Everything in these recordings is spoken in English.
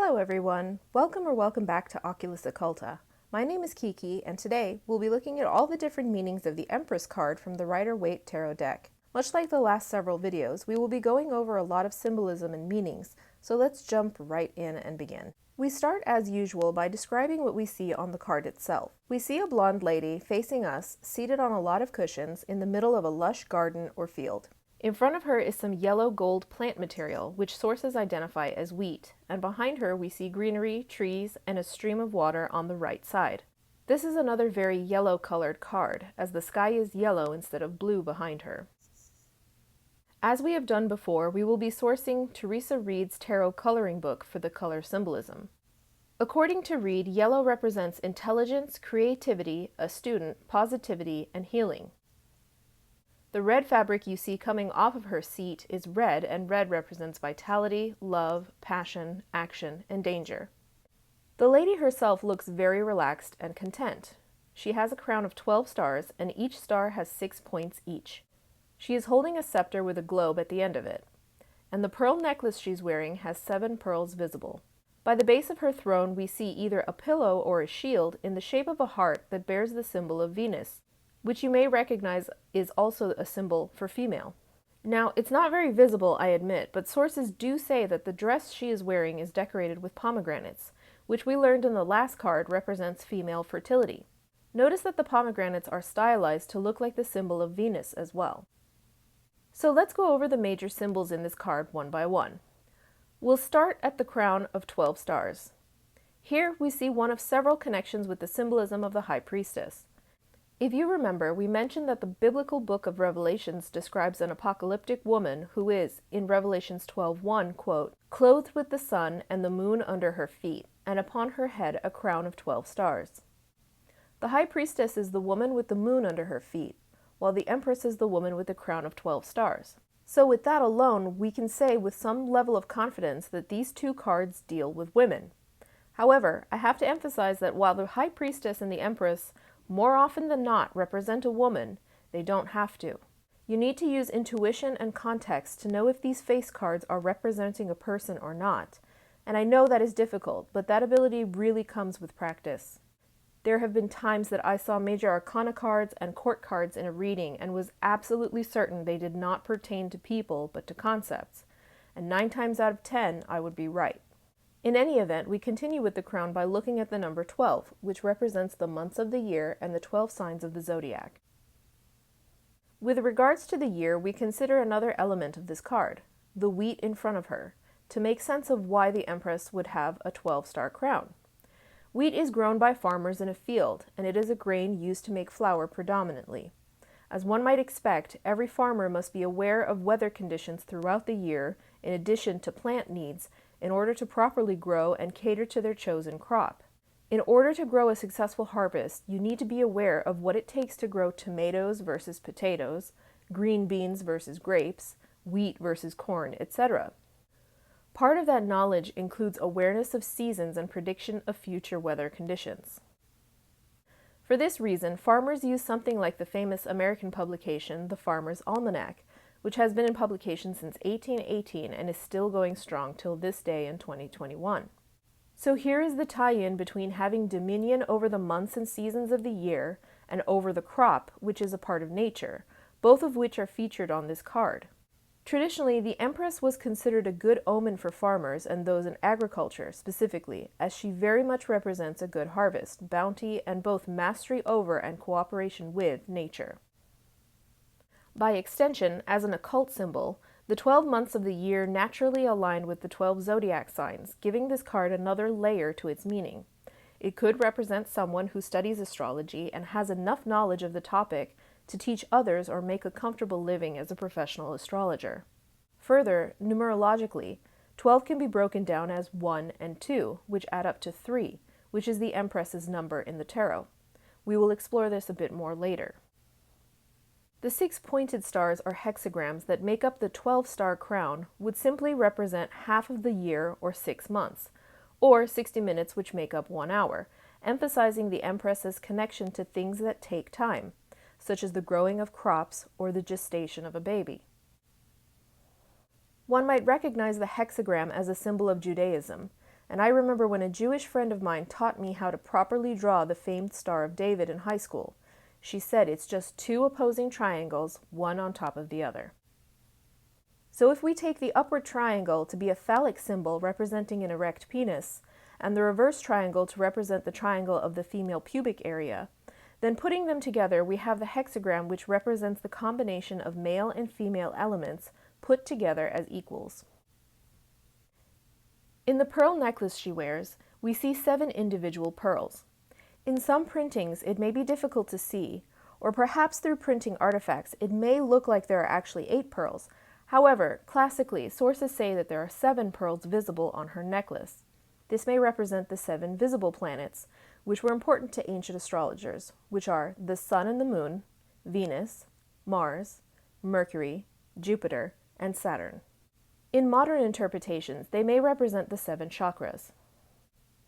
Hello everyone! Welcome back to Oculus Occulta. My name is KiKi, and today we'll be looking at all the different meanings of the Empress card from the Rider-Waite Tarot deck. Much like the last several videos, we will be going over a lot of symbolism and meanings, so let's jump right in and begin. We start as usual by describing what we see on the card itself. We see a blonde lady facing us, seated on a lot of cushions in the middle of a lush garden or field. In front of her is some yellow gold plant material, which sources identify as wheat, and behind her we see greenery, trees, and a stream of water on the right side. This is another very yellow-colored card, as the sky is yellow instead of blue behind her. As we have done before, we will be sourcing Teresa Reed's tarot coloring book for the color symbolism. According to Reed, yellow represents intelligence, creativity, a student, positivity, and healing. The red fabric you see coming off of her seat is red, and red represents vitality, love, passion, action, and danger. The lady herself looks very relaxed and content. She has a crown of 12 stars, and each star has 6 points each. She is holding a scepter with a globe at the end of it, and the pearl necklace she's wearing has 7 pearls visible. By the base of her throne we see either a pillow or a shield in the shape of a heart that bears the symbol of Venus, which you may recognize is also a symbol for female. Now, it's not very visible, I admit, but sources do say that the dress she is wearing is decorated with pomegranates, which we learned in the last card represents female fertility. Notice that the pomegranates are stylized to look like the symbol of Venus as well. So let's go over the major symbols in this card one by one. We'll start at the crown of 12 stars. Here we see one of several connections with the symbolism of the High Priestess. If you remember, we mentioned that the biblical book of Revelations describes an apocalyptic woman who is, in Revelations 12:1, quote, "clothed with the sun and the moon under her feet, and upon her head a crown of 12 stars." The High Priestess is the woman with the moon under her feet, while the Empress is the woman with the crown of 12 stars. So with that alone, we can say with some level of confidence that these two cards deal with women. However, I have to emphasize that while the High Priestess and the Empress more often than not represent a woman, they don't have to. You need to use intuition and context to know if these face cards are representing a person or not. And I know that is difficult, but that ability really comes with practice. There have been times that I saw major arcana cards and court cards in a reading and was absolutely certain they did not pertain to people but to concepts. And 9 times out of 10, I would be right. In any event, we continue with the crown by looking at the number 12, which represents the months of the year and the 12 signs of the zodiac. With regards to the year, we consider another element of this card, the wheat in front of her, to make sense of why the Empress would have a 12-star crown. Wheat is grown by farmers in a field, and it is a grain used to make flour predominantly. As one might expect, every farmer must be aware of weather conditions throughout the year, in addition to plant needs, in order to properly grow and cater to their chosen crop. In order to grow a successful harvest, you need to be aware of what it takes to grow tomatoes versus potatoes, green beans versus grapes, wheat versus corn, etc. Part of that knowledge includes awareness of seasons and prediction of future weather conditions. For this reason, farmers use something like the famous American publication, The Farmer's Almanac, which has been in publication since 1818 and is still going strong till this day in 2021. So here is the tie-in between having dominion over the months and seasons of the year and over the crop, which is a part of nature, both of which are featured on this card. Traditionally, the Empress was considered a good omen for farmers and those in agriculture specifically, as she very much represents a good harvest, bounty, and both mastery over and cooperation with nature. By extension, as an occult symbol, the 12 months of the year naturally align with the 12 zodiac signs, giving this card another layer to its meaning. It could represent someone who studies astrology and has enough knowledge of the topic to teach others or make a comfortable living as a professional astrologer. Further, numerologically, 12 can be broken down as 1 and 2, which add up to 3, which is the Empress's number in the tarot. We will explore this a bit more later. The 6 pointed stars or hexagrams that make up the 12-star crown would simply represent half of the year or 6 months, or 60 minutes which make up 1 hour, emphasizing the Empress's connection to things that take time, such as the growing of crops or the gestation of a baby. One might recognize the hexagram as a symbol of Judaism, and I remember when a Jewish friend of mine taught me how to properly draw the famed Star of David in high school. She said it's just two opposing triangles, one on top of the other. So if we take the upward triangle to be a phallic symbol representing an erect penis, and the reverse triangle to represent the triangle of the female pubic area, then putting them together we have the hexagram, which represents the combination of male and female elements put together as equals. In the pearl necklace she wears, we see 7 individual pearls. In some printings it may be difficult to see, or perhaps through printing artifacts it may look like there are actually 8 pearls. However, classically, sources say that there are 7 pearls visible on her necklace. This may represent the 7 visible planets, which were important to ancient astrologers, which are the Sun and the Moon, Venus, Mars, Mercury, Jupiter, and Saturn. In modern interpretations, they may represent the 7 chakras.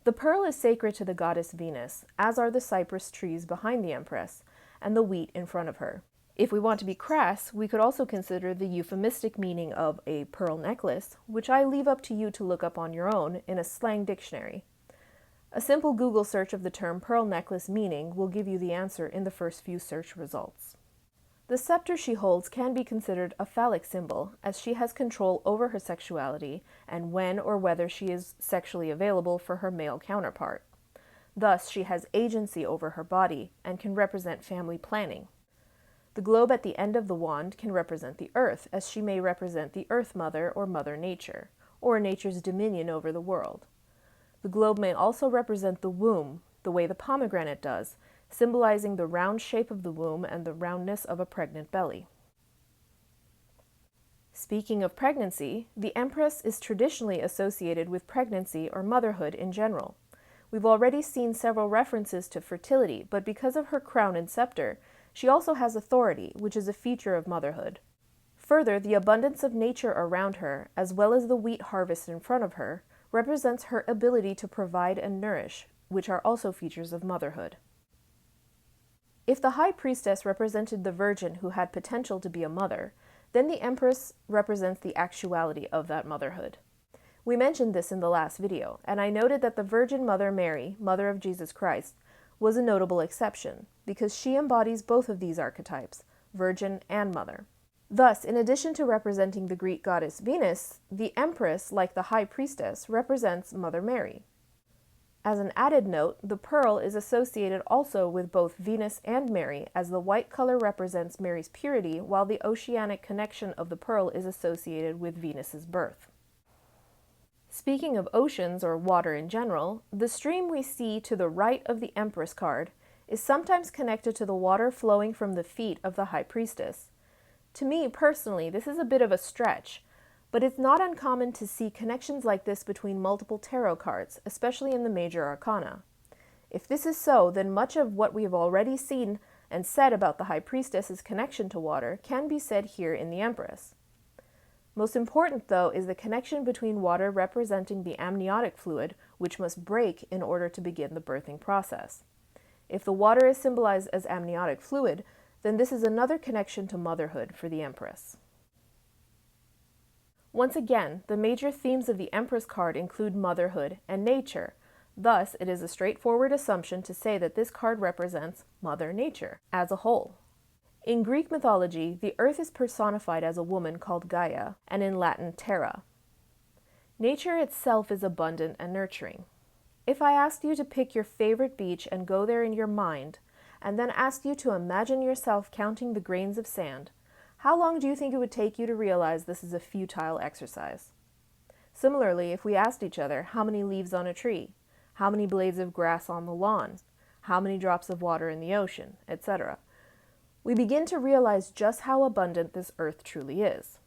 The pearl is sacred to the goddess Venus, as are the cypress trees behind the Empress, and the wheat in front of her. If we want to be crass, we could also consider the euphemistic meaning of a pearl necklace, which I leave up to you to look up on your own in a slang dictionary. A simple Google search of the term pearl necklace meaning will give you the answer in the first few search results. The scepter she holds can be considered a phallic symbol, as she has control over her sexuality and when or whether she is sexually available for her male counterpart. Thus, she has agency over her body and can represent family planning. The globe at the end of the wand can represent the earth, as she may represent the Earth Mother or Mother Nature, or nature's dominion over the world. The globe may also represent the womb, the way the pomegranate does, symbolizing the round shape of the womb and the roundness of a pregnant belly. Speaking of pregnancy, the Empress is traditionally associated with pregnancy or motherhood in general. We've already seen several references to fertility, but because of her crown and scepter, she also has authority, which is a feature of motherhood. Further, the abundance of nature around her, as well as the wheat harvest in front of her, represents her ability to provide and nourish, which are also features of motherhood. If the High Priestess represented the Virgin who had potential to be a mother, then the Empress represents the actuality of that motherhood. We mentioned this in the last video, and I noted that the Virgin Mother Mary, Mother of Jesus Christ, was a notable exception, because she embodies both of these archetypes, Virgin and Mother. Thus, in addition to representing the Greek goddess Venus, the Empress, like the High Priestess, represents Mother Mary. As an added note, the pearl is associated also with both Venus and Mary, as the white color represents Mary's purity, while the oceanic connection of the pearl is associated with Venus's birth. Speaking of oceans, or water in general, the stream we see to the right of the Empress card is sometimes connected to the water flowing from the feet of the High Priestess. To me, personally, this is a bit of a stretch, but it's not uncommon to see connections like this between multiple tarot cards, especially in the major arcana. If this is so, then much of what we have already seen and said about the High Priestess's connection to water can be said here in the Empress. Most important, though, is the connection between water representing the amniotic fluid, which must break in order to begin the birthing process. If the water is symbolized as amniotic fluid, then this is another connection to motherhood for the Empress. Once again, the major themes of the Empress card include motherhood and nature. Thus, it is a straightforward assumption to say that this card represents Mother Nature as a whole. In Greek mythology, the earth is personified as a woman called Gaia, and in Latin, Terra. Nature itself is abundant and nurturing. If I asked you to pick your favorite beach and go there in your mind, and then asked you to imagine yourself counting the grains of sand, how long do you think it would take you to realize this is a futile exercise? Similarly, if we asked each other how many leaves on a tree, how many blades of grass on the lawn, how many drops of water in the ocean, etc., we begin to realize just how abundant this earth truly is.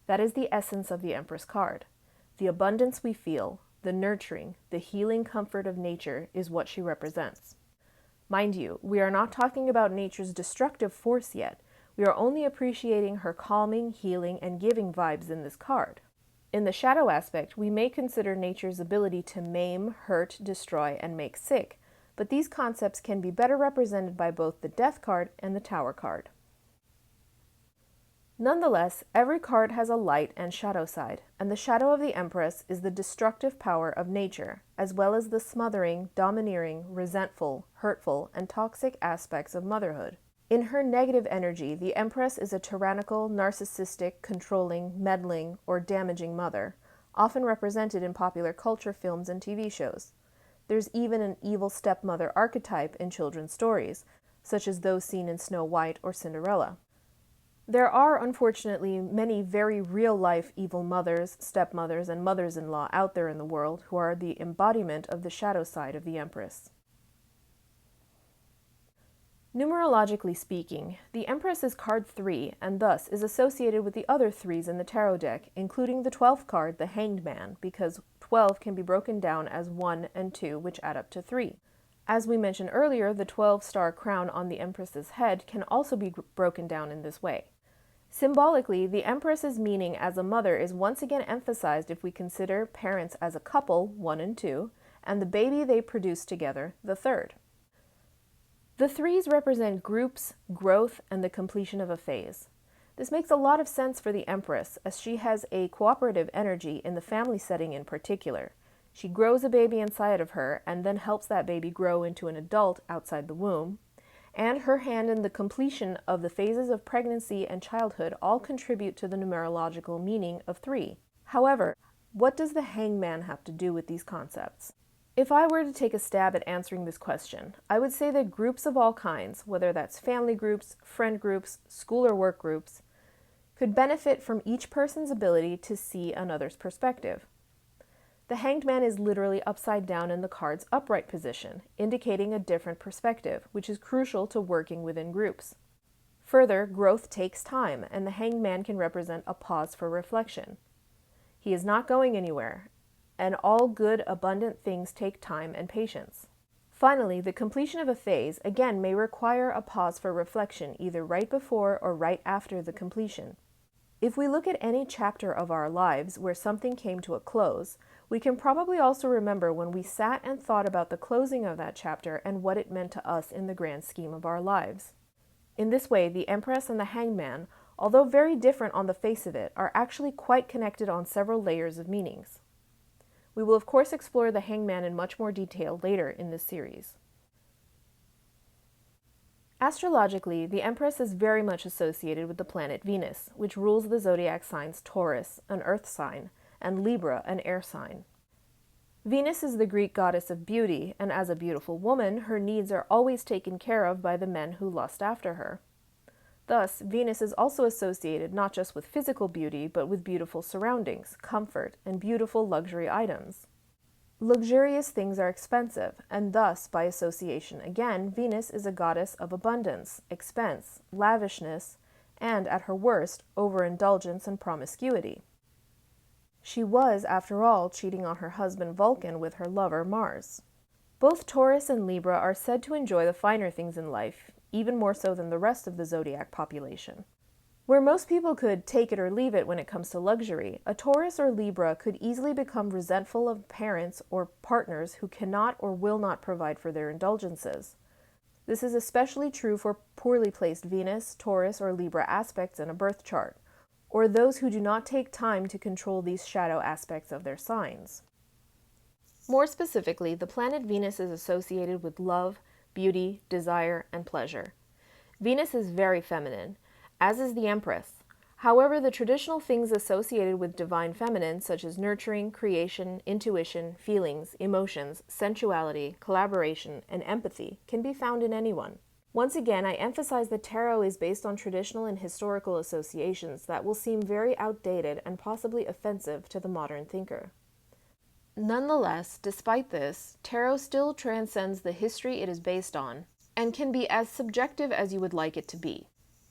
That is the essence of the Empress card. The abundance we feel, the nurturing, the healing comfort of nature is what she represents. Mind you, we are not talking about nature's destructive force yet. We are only appreciating her calming, healing, and giving vibes in this card. In the shadow aspect, we may consider nature's ability to maim, hurt, destroy, and make sick, but these concepts can be better represented by both the Death card and the Tower card. Nonetheless, every card has a light and shadow side, and the shadow of the Empress is the destructive power of nature, as well as the smothering, domineering, resentful, hurtful, and toxic aspects of motherhood. In her negative energy, the Empress is a tyrannical, narcissistic, controlling, meddling, or damaging mother, often represented in popular culture films and TV shows. There's even an evil stepmother archetype in children's stories, such as those seen in Snow White or Cinderella. There are, unfortunately, many very real-life evil mothers, stepmothers, and mothers-in-law out there in the world who are the embodiment of the shadow side of the Empress. Numerologically speaking, the Empress is card 3 and thus is associated with the other 3s in the tarot deck, including the 12th card, the Hanged Man, because 12 can be broken down as 1 and 2, which add up to 3. As we mentioned earlier, the 12-star crown on the Empress's head can also be broken down in this way. Symbolically, the Empress's meaning as a mother is once again emphasized if we consider parents as a couple, 1 and 2, and the baby they produce together, the 3rd. The 3s represent groups, growth, and the completion of a phase. This makes a lot of sense for the Empress, as she has a cooperative energy in the family setting in particular. She grows a baby inside of her and then helps that baby grow into an adult outside the womb, and her hand in the completion of the phases of pregnancy and childhood all contribute to the numerological meaning of 3. However, what does the Hangman have to do with these concepts? If I were to take a stab at answering this question, I would say that groups of all kinds, whether that's family groups, friend groups, school or work groups, could benefit from each person's ability to see another's perspective. The Hanged Man is literally upside down in the card's upright position, indicating a different perspective, which is crucial to working within groups. Further, growth takes time, and the Hanged Man can represent a pause for reflection. He is not going anywhere, and all good, abundant things take time and patience. Finally, the completion of a phase, again, may require a pause for reflection, either right before or right after the completion. If we look at any chapter of our lives where something came to a close, we can probably also remember when we sat and thought about the closing of that chapter and what it meant to us in the grand scheme of our lives. In this way, the Empress and the Hanged Man, although very different on the face of it, are actually quite connected on several layers of meanings. We will of course explore the Hanged Man in much more detail later in this series. Astrologically, the Empress is very much associated with the planet Venus, which rules the zodiac signs Taurus, an earth sign, and Libra, an air sign. Venus is the Greek goddess of beauty, and as a beautiful woman, her needs are always taken care of by the men who lust after her. Thus, Venus is also associated not just with physical beauty, but with beautiful surroundings, comfort, and beautiful luxury items. Luxurious things are expensive, and thus, by association again, Venus is a goddess of abundance, expense, lavishness, and, at her worst, overindulgence and promiscuity. She was, after all, cheating on her husband Vulcan with her lover Mars. Both Taurus and Libra are said to enjoy the finer things in life, even more so than the rest of the zodiac population. Where most people could take it or leave it when it comes to luxury, a Taurus or Libra could easily become resentful of parents or partners who cannot or will not provide for their indulgences. This is especially true for poorly placed Venus, Taurus, or Libra aspects in a birth chart, or those who do not take time to control these shadow aspects of their signs. More specifically, the planet Venus is associated with love, beauty, desire, and pleasure. Venus is very feminine, as is the Empress. However, the traditional things associated with divine feminine, such as nurturing, creation, intuition, feelings, emotions, sensuality, collaboration, and empathy, can be found in anyone. Once again, I emphasize that tarot is based on traditional and historical associations that will seem very outdated and possibly offensive to the modern thinker. Nonetheless, despite this, tarot still transcends the history it is based on and can be as subjective as you would like it to be.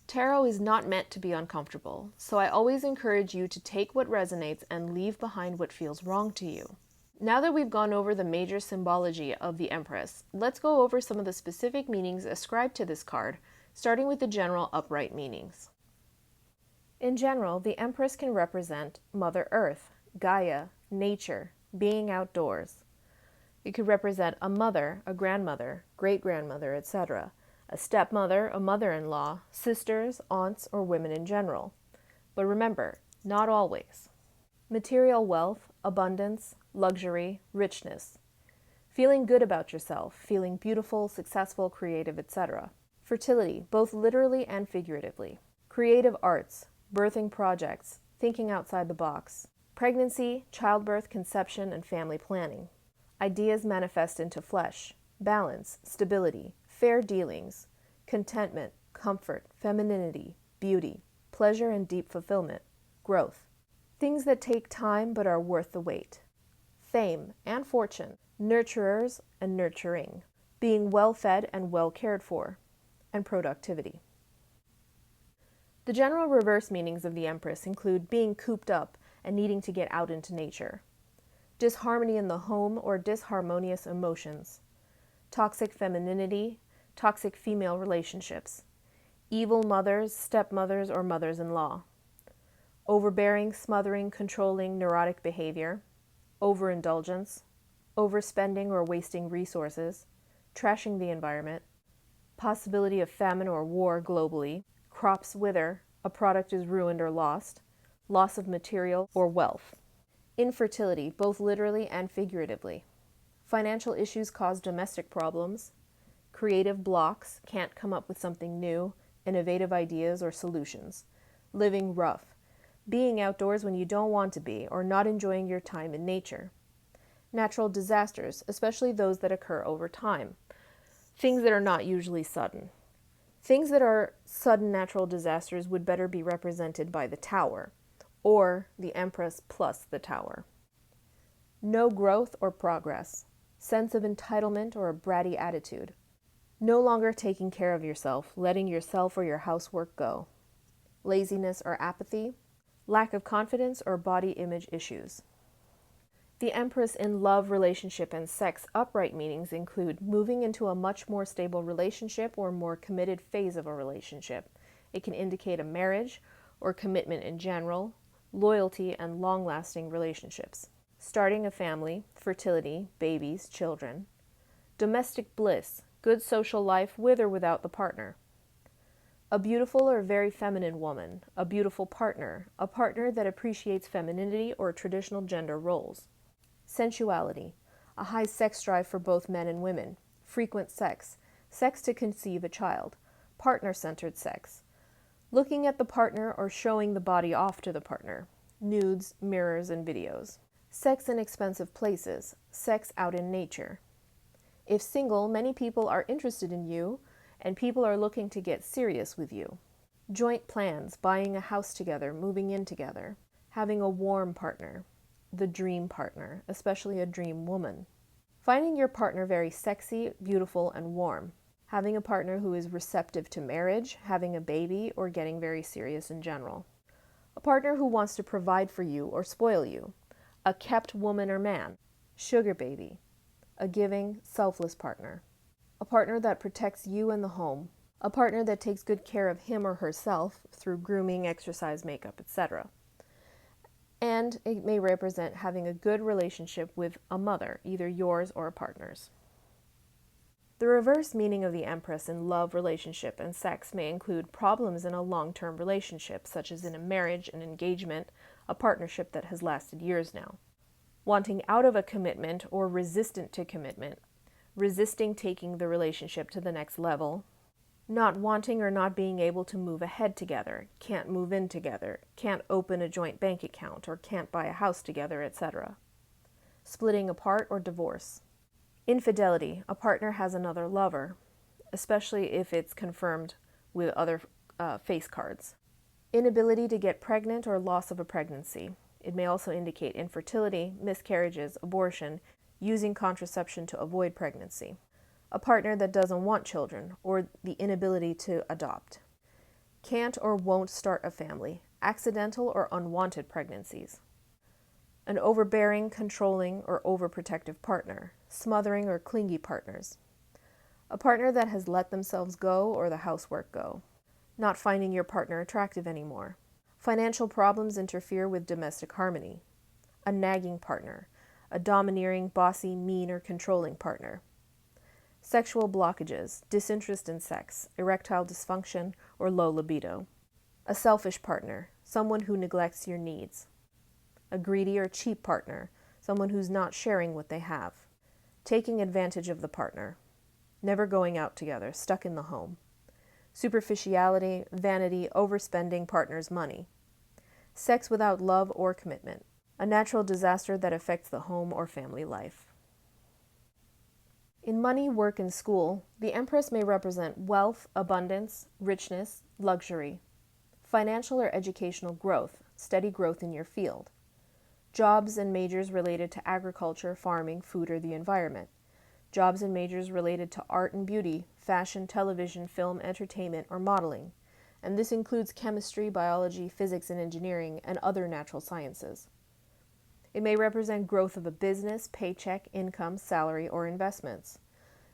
Tarot is not meant to be uncomfortable, so I always encourage you to take what resonates and leave behind what feels wrong to you. Now that we've gone over the major symbology of the Empress, let's go over some of the specific meanings ascribed to this card, starting with the general upright meanings. In general, the Empress can represent Mother Earth, Gaia, nature, being outdoors. It could represent a mother, a grandmother, great-grandmother, etc., a stepmother, a mother-in-law, sisters, aunts, or women in general. But remember, not always. Material wealth, abundance, luxury, richness. Feeling good about yourself, feeling beautiful, successful, creative, etc. Fertility, both literally and figuratively. Creative arts, birthing projects, thinking outside the box. Pregnancy, childbirth, conception, and family planning. Ideas manifest into flesh. Balance, stability, fair dealings, contentment, comfort, femininity, beauty, pleasure and deep fulfillment, growth. Things that take time but are worth the wait. Fame and fortune, nurturers and nurturing, being well fed and well cared for, and productivity. The general reverse meanings of the Empress include being cooped up and needing to get out into nature, disharmony in the home or disharmonious emotions, toxic femininity, toxic female relationships, evil mothers, stepmothers, or mothers-in-law, overbearing, smothering, controlling, neurotic behavior, overindulgence, overspending or wasting resources, trashing the environment, possibility of famine or war globally, crops wither, a product is ruined or lost, loss of material or wealth. Infertility, both literally and figuratively. Financial issues cause domestic problems. Creative blocks, can't come up with something new, innovative ideas or solutions. Living rough. Being outdoors when you don't want to be or not enjoying your time in nature. Natural disasters, especially those that occur over time. Things that are not usually sudden. Things that are sudden natural disasters would better be represented by the Tower, or the Empress plus the Tower. No growth or progress. Sense of entitlement or a bratty attitude. No longer taking care of yourself, letting yourself or your housework go. Laziness or apathy. Lack of confidence or body image issues. The Empress in love, relationship, and sex upright meanings include moving into a much more stable relationship or more committed phase of a relationship. It can indicate a marriage or commitment in general, loyalty, and long-lasting relationships. Starting a family, fertility, babies, children. Domestic bliss, good social life with or without the partner. A beautiful or very feminine woman, a beautiful partner, a partner that appreciates femininity or traditional gender roles. Sensuality, a high sex drive for both men and women, frequent sex, sex to conceive a child, partner-centered sex, looking at the partner or showing the body off to the partner, nudes, mirrors, and videos. Sex in expensive places, sex out in nature. If single, many people are interested in you, and people are looking to get serious with you. Joint plans, buying a house together, moving in together, having a warm partner, the dream partner, especially a dream woman. Finding your partner very sexy, beautiful, and warm. Having a partner who is receptive to marriage, having a baby, or getting very serious in general. A partner who wants to provide for you or spoil you. A kept woman or man. Sugar baby. A giving, selfless partner. A partner that protects you and the home. A partner that takes good care of him or herself through grooming, exercise, makeup, etc. And it may represent having a good relationship with a mother, either yours or a partner's. The reverse meaning of the Empress in love, relationship, and sex may include problems in a long-term relationship, such as in a marriage, an engagement, a partnership that has lasted years now. Wanting out of a commitment or resistant to commitment, resisting taking the relationship to the next level, not wanting or not being able to move ahead together, can't move in together, can't open a joint bank account, or can't buy a house together, etc. Splitting apart or divorce. Infidelity, a partner has another lover, especially if it's confirmed with other face cards. Inability to get pregnant or loss of a pregnancy. It may also indicate infertility, miscarriages, abortion, using contraception to avoid pregnancy. A partner that doesn't want children, or the inability to adopt. Can't or won't start a family, accidental or unwanted pregnancies. An overbearing, controlling, or overprotective partner, smothering or clingy partners. A partner that has let themselves go or the housework go. Not finding your partner attractive anymore. Financial problems interfere with domestic harmony. A nagging partner, a domineering, bossy, mean, or controlling partner. Sexual blockages, disinterest in sex, erectile dysfunction, or low libido. A selfish partner, someone who neglects your needs. A greedy or cheap partner, someone who's not sharing what they have. Taking advantage of the partner. Never going out together, stuck in the home. Superficiality, vanity, overspending partner's money. Sex without love or commitment. A natural disaster that affects the home or family life. In money, work, and school, the Empress may represent wealth, abundance, richness, luxury. Financial or educational growth, steady growth in your field. Jobs and majors related to agriculture, farming, food, or the environment. Jobs and majors related to art and beauty, fashion, television, film, entertainment, or modeling. And this includes chemistry, biology, physics and engineering, and other natural sciences. It may represent growth of a business, paycheck, income, salary, or investments.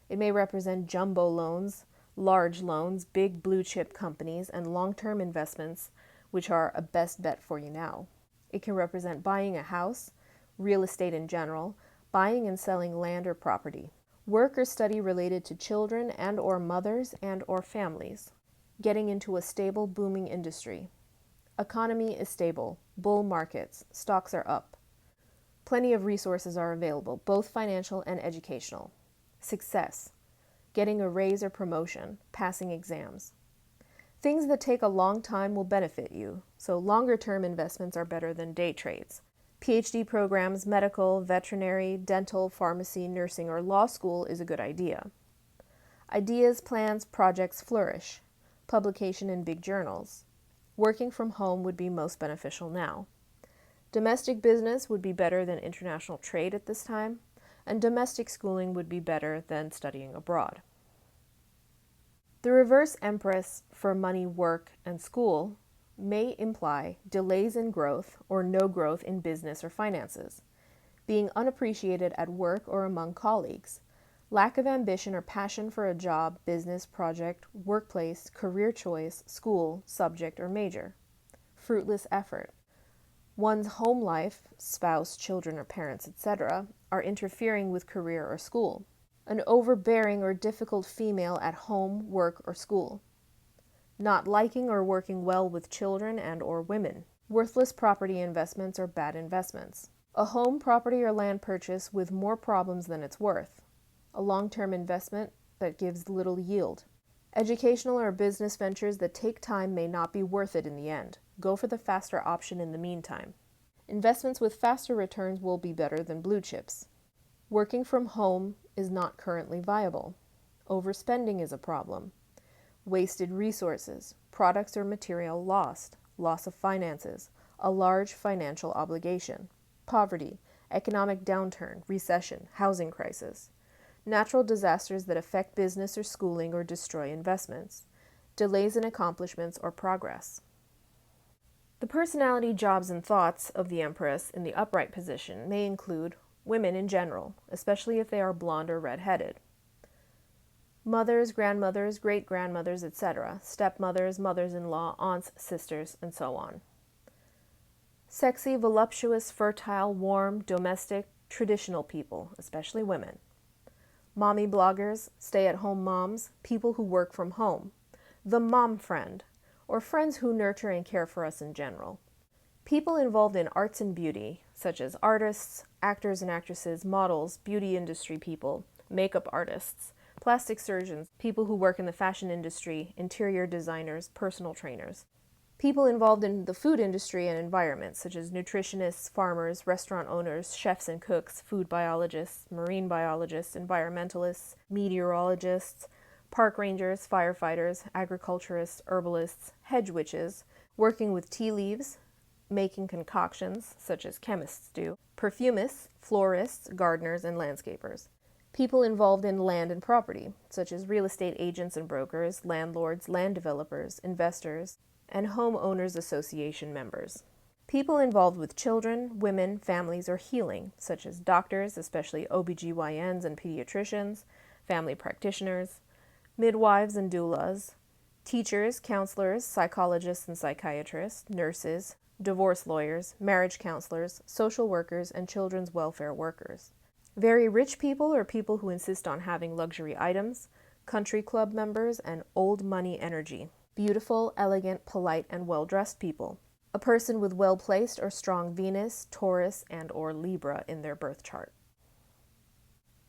It may represent jumbo loans, large loans, big blue-chip companies, and long-term investments, which are a best bet for you now. It can represent buying a house, real estate in general, buying and selling land or property. Work or study related to children and or mothers and or families. Getting into a stable, booming industry. Economy is stable. Bull markets. Stocks are up. Plenty of resources are available, both financial and educational. Success. Getting a raise or promotion. Passing exams. Things that take a long time will benefit you, so longer-term investments are better than day trades. PhD programs, medical, veterinary, dental, pharmacy, nursing, or law school is a good idea. Ideas, plans, projects flourish. Publication in big journals. Working from home would be most beneficial now. Domestic business would be better than international trade at this time, and domestic schooling would be better than studying abroad. The reverse Empress for money, work, and school may imply delays in growth or no growth in business or finances, being unappreciated at work or among colleagues, lack of ambition or passion for a job, business, project, workplace, career choice, school, subject, or major, fruitless effort. One's home life, spouse, children, or parents, etc., are interfering with career or school. An overbearing or difficult female at home, work, or school. Not liking or working well with children and or women. Worthless property investments or bad investments. A home, property, or land purchase with more problems than it's worth. A long-term investment that gives little yield. Educational or business ventures that take time may not be worth it in the end. Go for the faster option in the meantime. Investments with faster returns will be better than blue chips. Working from home is not currently viable. Overspending is a problem. Wasted resources, products or material lost, loss of finances, a large financial obligation, poverty, economic downturn, recession, housing crisis, natural disasters that affect business or schooling or destroy investments, delays in accomplishments or progress. The personality, jobs, and thoughts of the Empress in the upright position may include women in general, especially if they are blonde or red-headed. Mothers, grandmothers, great-grandmothers, etc., stepmothers, mothers-in-law, aunts, sisters, and so on. Sexy, voluptuous, fertile, warm, domestic, traditional people, especially women. Mommy bloggers, stay-at-home moms, people who work from home. The mom friend, or friends who nurture and care for us in general. People involved in arts and beauty, such as artists, actors and actresses, models, beauty industry people, makeup artists, plastic surgeons, people who work in the fashion industry, interior designers, personal trainers. People involved in the food industry and environment, such as nutritionists, farmers, restaurant owners, chefs and cooks, food biologists, marine biologists, environmentalists, meteorologists, park rangers, firefighters, agriculturists, herbalists, hedge witches, working with tea leaves, making concoctions, such as chemists do, perfumists, florists, gardeners, and landscapers. People involved in land and property, such as real estate agents and brokers, landlords, land developers, investors, and homeowners association members. People involved with children, women, families, or healing, such as doctors, especially OBGYNs and pediatricians, family practitioners, midwives and doulas, teachers, counselors, psychologists and psychiatrists, nurses, divorce lawyers, marriage counselors, social workers, and children's welfare workers. Very rich people or people who insist on having luxury items, country club members, and old money energy. Beautiful, elegant, polite, and well-dressed people. A person with well-placed or strong Venus, Taurus, and/or Libra in their birth chart.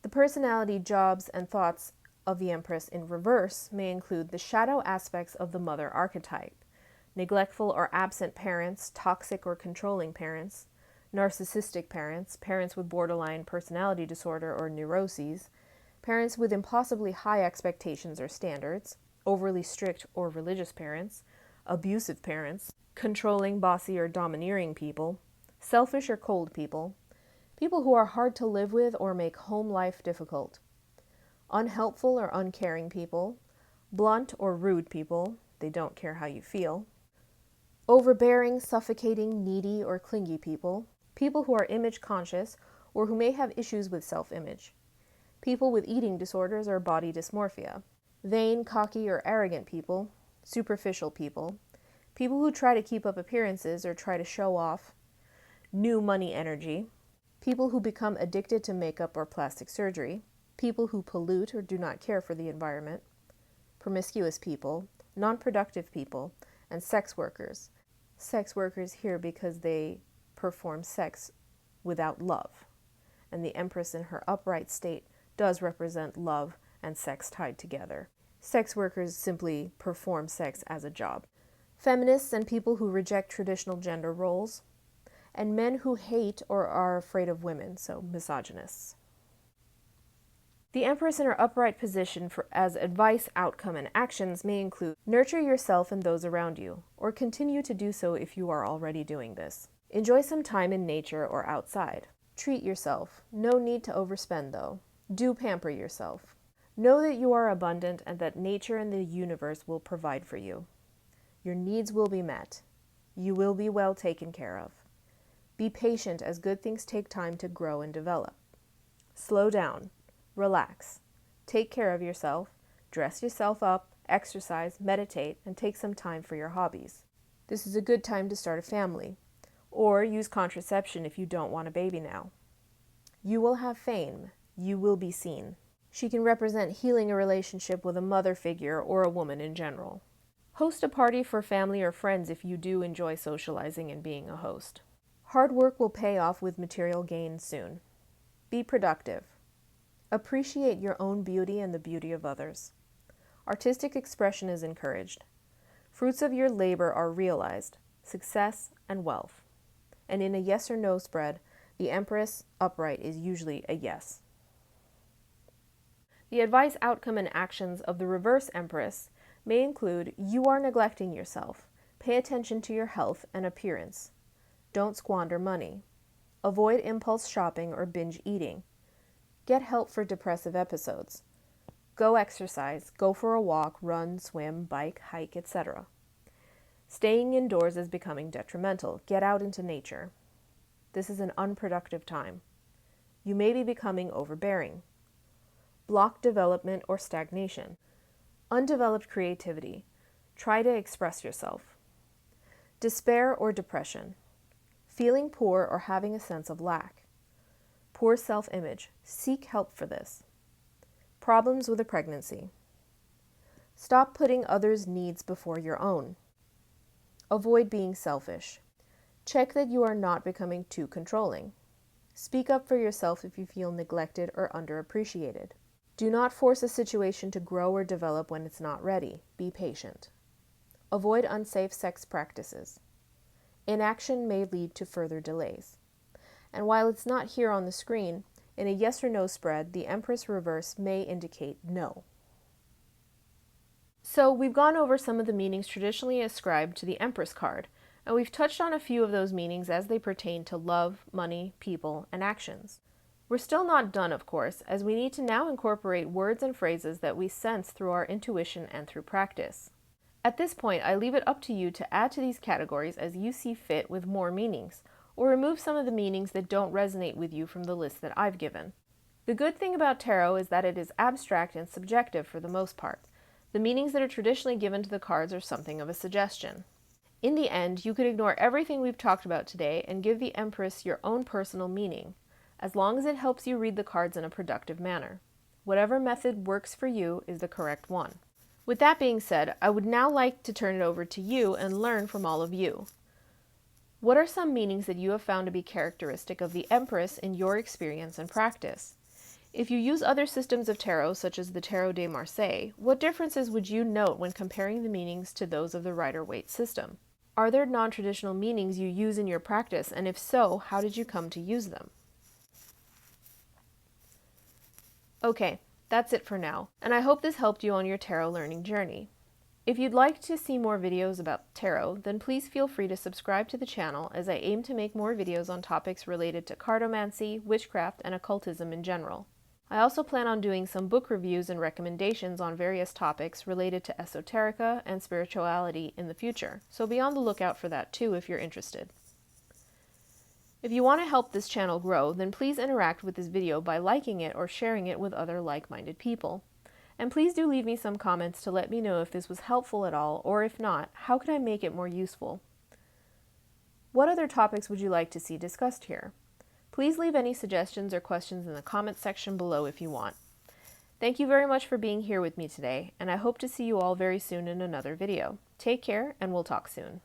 The personality, jobs, and thoughts of the Empress in reverse may include the shadow aspects of the mother archetype: neglectful or absent parents, toxic or controlling parents, narcissistic parents, parents with borderline personality disorder or neuroses, parents with impossibly high expectations or standards, overly strict or religious parents, abusive parents, controlling, bossy, or domineering people, selfish or cold people, people who are hard to live with or make home life difficult, unhelpful or uncaring people, blunt or rude people, they don't care how you feel, overbearing, suffocating, needy, or clingy people, people who are image conscious or who may have issues with self-image, people with eating disorders or body dysmorphia, vain, cocky, or arrogant people, superficial people, people who try to keep up appearances or try to show off, new money energy, people who become addicted to makeup or plastic surgery, people who pollute or do not care for the environment, promiscuous people, non-productive people, and sex workers. Sex workers here because they perform sex without love, and the Empress in her upright state does represent love and sex tied together. Sex workers simply perform sex as a job. Feminists and people who reject traditional gender roles, and men who hate or are afraid of women, so misogynists. The Empress in her upright position as advice, outcome, and actions may include nurture yourself and those around you, or continue to do so if you are already doing this. Enjoy some time in nature or outside. Treat yourself. No need to overspend though. Do pamper yourself. Know that you are abundant and that nature and the universe will provide for you. Your needs will be met. You will be well taken care of. Be patient as good things take time to grow and develop. Slow down. Relax. Take care of yourself. Dress yourself up. Exercise, meditate, and take some time for your hobbies. This is a good time to start a family, or use contraception if you don't want a baby now. You will have fame. You will be seen. She can represent healing a relationship with a mother figure or a woman in general. Host a party for family or friends if you do enjoy socializing and being a host. Hard work will pay off with material gain soon. Be productive. Appreciate your own beauty and the beauty of others. Artistic expression is encouraged. Fruits of your labor are realized, success and wealth. And in a yes or no spread, the Empress upright is usually a yes. The advice, outcome, and actions of the reverse Empress may include: you are neglecting yourself. Pay attention to your health and appearance. Don't squander money. Avoid impulse shopping or binge eating. Get help for depressive episodes. Go exercise. Go for a walk, run, swim, bike, hike, etc. Staying indoors is becoming detrimental. Get out into nature. This is an unproductive time. You may be becoming overbearing. Block development or stagnation. Undeveloped creativity. Try to express yourself. Despair or depression. Feeling poor or having a sense of lack. Poor self-image. Seek help for this. Problems with a pregnancy. Stop putting others' needs before your own. Avoid being selfish. Check that you are not becoming too controlling. Speak up for yourself if you feel neglected or underappreciated. Do not force a situation to grow or develop when it's not ready. Be patient. Avoid unsafe sex practices. Inaction may lead to further delays. And while it's not here on the screen, in a yes or no spread, the Empress reverse may indicate no. So we've gone over some of the meanings traditionally ascribed to the Empress card, and we've touched on a few of those meanings as they pertain to love, money, people, and actions. We're still not done, of course, as we need to now incorporate words and phrases that we sense through our intuition and through practice. At this point, I leave it up to you to add to these categories as you see fit with more meanings, or remove some of the meanings that don't resonate with you from the list that I've given. The good thing about tarot is that it is abstract and subjective for the most part. The meanings that are traditionally given to the cards are something of a suggestion. In the end, you could ignore everything we've talked about today and give the Empress your own personal meaning, as long as it helps you read the cards in a productive manner. Whatever method works for you is the correct one. With that being said, I would now like to turn it over to you and learn from all of you. What are some meanings that you have found to be characteristic of the Empress in your experience and practice? If you use other systems of tarot, such as the Tarot de Marseille, what differences would you note when comparing the meanings to those of the Rider-Waite system? Are there non-traditional meanings you use in your practice, and if so, how did you come to use them? Okay, that's it for now, and I hope this helped you on your tarot learning journey. If you'd like to see more videos about tarot, then please feel free to subscribe to the channel, as I aim to make more videos on topics related to cartomancy, witchcraft, and occultism in general. I also plan on doing some book reviews and recommendations on various topics related to esoterica and spirituality in the future, so be on the lookout for that too if you're interested. If you want to help this channel grow, then please interact with this video by liking it or sharing it with other like-minded people. And please do leave me some comments to let me know if this was helpful at all, or if not, how can I make it more useful? What other topics would you like to see discussed here? Please leave any suggestions or questions in the comments section below if you want. Thank you very much for being here with me today, and I hope to see you all very soon in another video. Take care, and we'll talk soon.